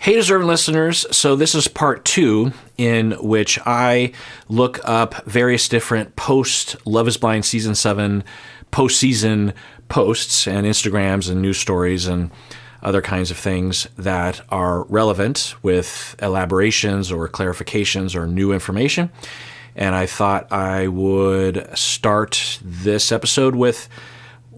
Hey, deserving listeners. So this is part 2 in which I look up various different post Love is Blind Season 7 postseason posts and Instagrams and news stories and other kinds of things that are relevant with elaborations or clarifications or new information. And I thought I would start this episode with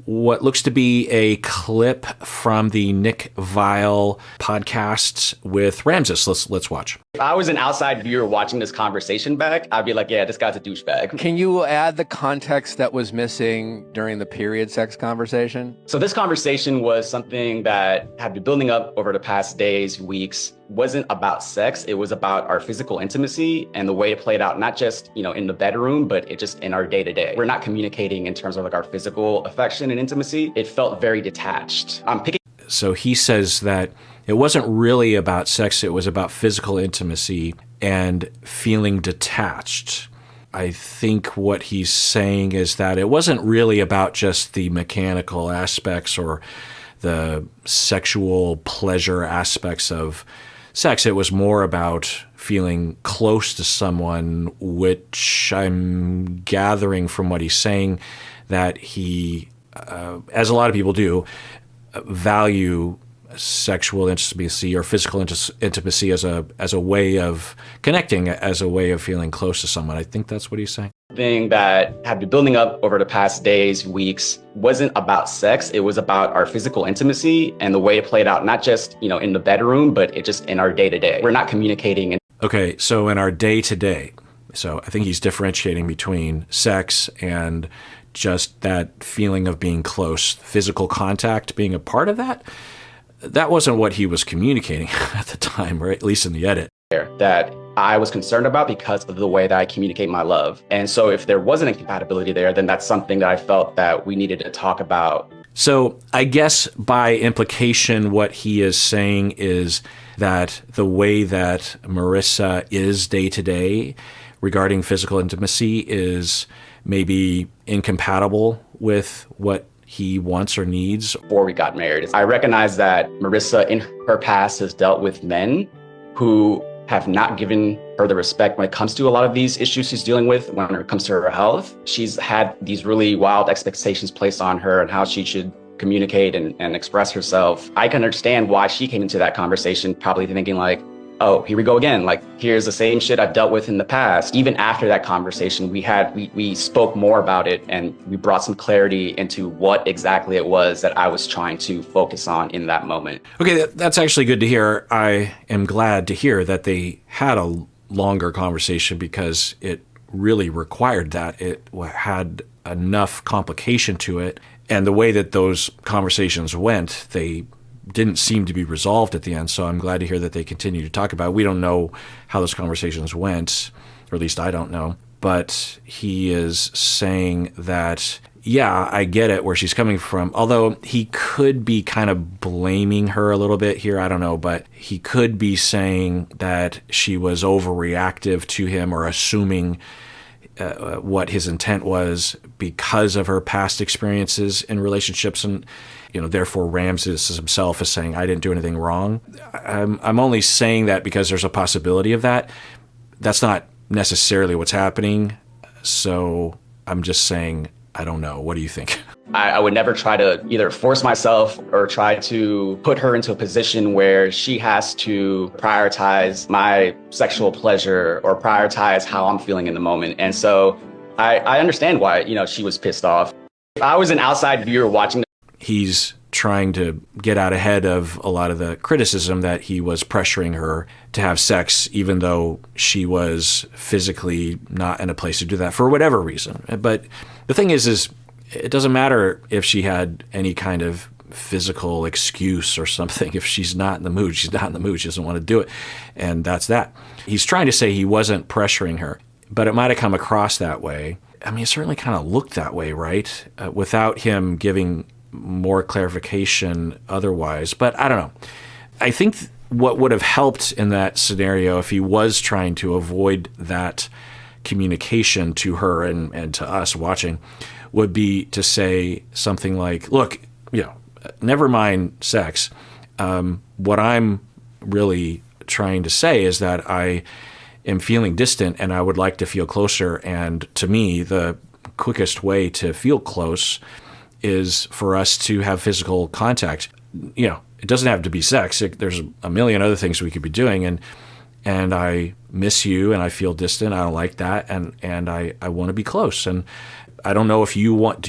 what looks to be a clip from the Nick Viall podcast with Ramses. Let's watch. If I was an outside viewer watching this conversation back, I'd be like, yeah, this guy's a douchebag. Can you add the context that was missing during the period sex conversation? So this conversation was something that had been building up over the past days, weeks. Wasn't about sex. It was about our physical intimacy and the way it played out, not just, in the bedroom, but it just in our day to day. We're not communicating in terms of like our physical affection and intimacy. It felt very detached. So he says that it wasn't really about sex. It was about physical intimacy and feeling detached. I think what he's saying is that it wasn't really about just the mechanical aspects or the sexual pleasure aspects of sex. It was more about feeling close to someone, which I'm gathering from what he's saying that he, as a lot of people do, value sexual intimacy or physical intimacy as a way of connecting, as a way of feeling close to someone. I think that's what he's saying. Thing that had been building up over the past days, weeks, wasn't about sex. It was about our physical intimacy and the way it played out, not just, in the bedroom, but it just in our day to day. We're not communicating. Okay, so in our day to day. So I think he's differentiating between sex and just that feeling of being close, physical contact being a part of that. That wasn't what he was communicating at the time, or at least in the edit. That I was concerned about because of the way that I communicate my love. And so if there wasn't a compatibility there, then that's something that I felt that we needed to talk about. So I guess by implication, what he is saying is that the way that Marissa is day to day regarding physical intimacy is maybe incompatible with what he wants or needs. Before we got married, I recognize that Marissa in her past has dealt with men who have not given her the respect when it comes to a lot of these issues she's dealing with when it comes to her health. She's had these really wild expectations placed on her and how she should communicate and express herself. I can understand why she came into that conversation probably thinking like, oh, here we go again. Like, here's the same shit I've dealt with in the past. Even after that conversation, we spoke more about it and we brought some clarity into what exactly it was that I was trying to focus on in that moment. Okay, that's actually good to hear. I am glad to hear that they had a longer conversation because it really required that. It had enough complication to it. And the way that those conversations went, they didn't seem to be resolved at the end, so I'm glad to hear that they continue to talk about it. We don't know how those conversations went, or at least I don't know, but he is saying that, yeah, I get it where she's coming from, although he could be kind of blaming her a little bit here, I don't know, but he could be saying that she was overreactive to him or assuming what his intent was because of her past experiences in relationships, and therefore Ramses himself is saying, I didn't do anything wrong. I'm only saying that because there's a possibility of that. That's not necessarily what's happening. So I'm just saying, I don't know. What do you think? I would never try to either force myself or try to put her into a position where she has to prioritize my sexual pleasure or prioritize how I'm feeling in the moment. And so I understand why, she was pissed off. If I was an outside viewer watching, he's trying to get out ahead of a lot of the criticism that he was pressuring her to have sex, even though she was physically not in a place to do that for whatever reason. But the thing is it doesn't matter if she had any kind of physical excuse or something. If she's not in the mood, she's not in the mood. She doesn't want to do it. And that's that. He's trying to say he wasn't pressuring her, but it might have come across that way. I mean, it certainly kind of looked that way, right? Without him giving more clarification otherwise. But I don't know. I think what would have helped in that scenario if he was trying to avoid that communication to her and to us watching would be to say something like, look, never mind sex. What I'm really trying to say is that I am feeling distant and I would like to feel closer. And to me, the quickest way to feel close is for us to have physical contact. You know, it doesn't have to be sex. There's a million other things we could be doing. And I miss you and I feel distant. I don't like that. And I want to be close. And I don't know if do you want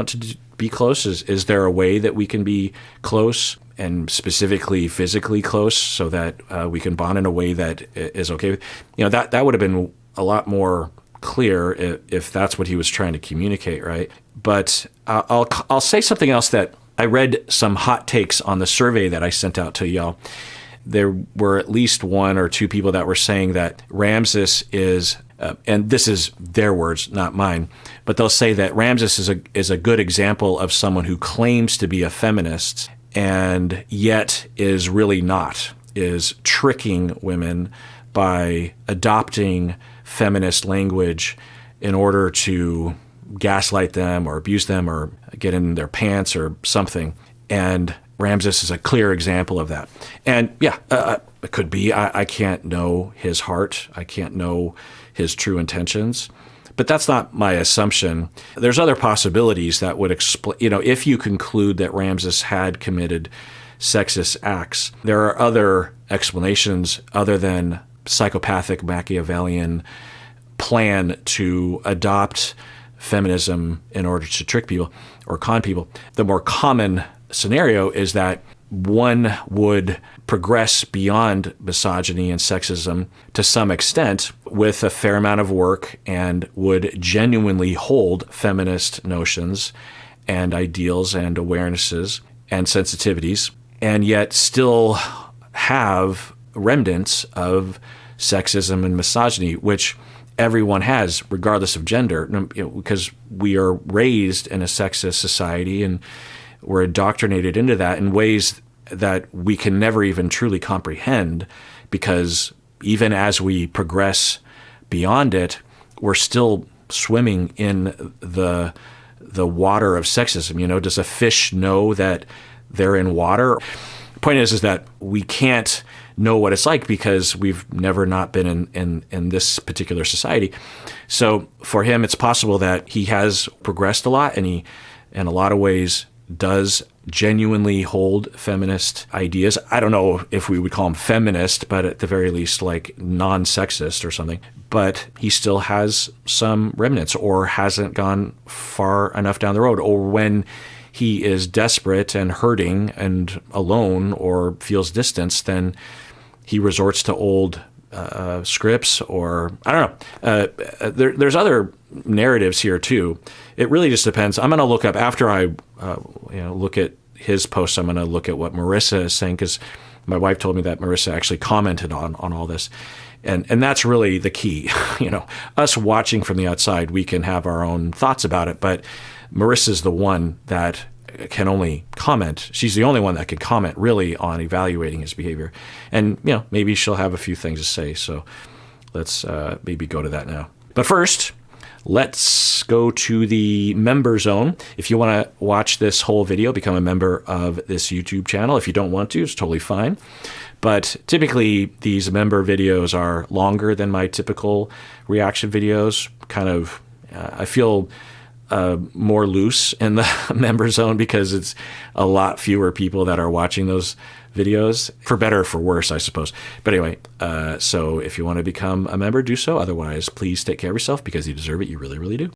to be close? Is there a way that we can be close and specifically physically close so that we can bond in a way that is okay? You know, that would have been a lot more clear if that's what he was trying to communicate, right? But I'll say something else that I read some hot takes on the survey that I sent out to y'all. There were at least one or two people that were saying that Ramses is, and this is their words, not mine, but they'll say that Ramses is a good example of someone who claims to be a feminist and yet is really not, is tricking women by adopting feminist language in order to gaslight them or abuse them or get in their pants or something. And Ramses is a clear example of that. And yeah, it could be. I can't know his heart. I can't know his true intentions. But that's not my assumption. There's other possibilities that would explain, you know, if you conclude that Ramses had committed sexist acts, there are other explanations other than psychopathic Machiavellian plan to adopt feminism in order to trick people or con people. The more common scenario is that one would progress beyond misogyny and sexism to some extent with a fair amount of work and would genuinely hold feminist notions and ideals and awarenesses and sensitivities, and yet still have remnants of sexism and misogyny, which everyone has, regardless of gender, because we are raised in a sexist society and we're indoctrinated into that in ways that we can never even truly comprehend, because even as we progress beyond it, we're still swimming in the water of sexism. You know, does a fish know that they're in water? Point is that we can't know what it's like because we've never not been in this particular society. So for him, it's possible that he has progressed a lot and he, in a lot of ways, does genuinely hold feminist ideas. I don't know if we would call him feminist, but at the very least, like non-sexist or something. But he still has some remnants or hasn't gone far enough down the road. Or when he is desperate and hurting and alone or feels distance, then he resorts to old scripts, or I don't know. There's other narratives here too. It really just depends. I'm going to look up after I look at his posts. I'm going to look at what Marissa is saying, because my wife told me that Marissa actually commented on all this, and that's really the key. You know, us watching from the outside, we can have our own thoughts about it, but Marissa's the one that can only comment. She's the only one that can comment really on evaluating his behavior. And, you know, maybe she'll have a few things to say. So let's maybe go to that now. But first, let's go to the member zone. If you want to watch this whole video, become a member of this YouTube channel. If you don't want to, it's totally fine. But typically, these member videos are longer than my typical reaction videos. Kind of, I feel more loose in the member zone because it's a lot fewer people that are watching those videos, for better or for worse, I suppose. But anyway, so if you want to become a member, do so. Otherwise, please take care of yourself because you deserve it. You really, really do.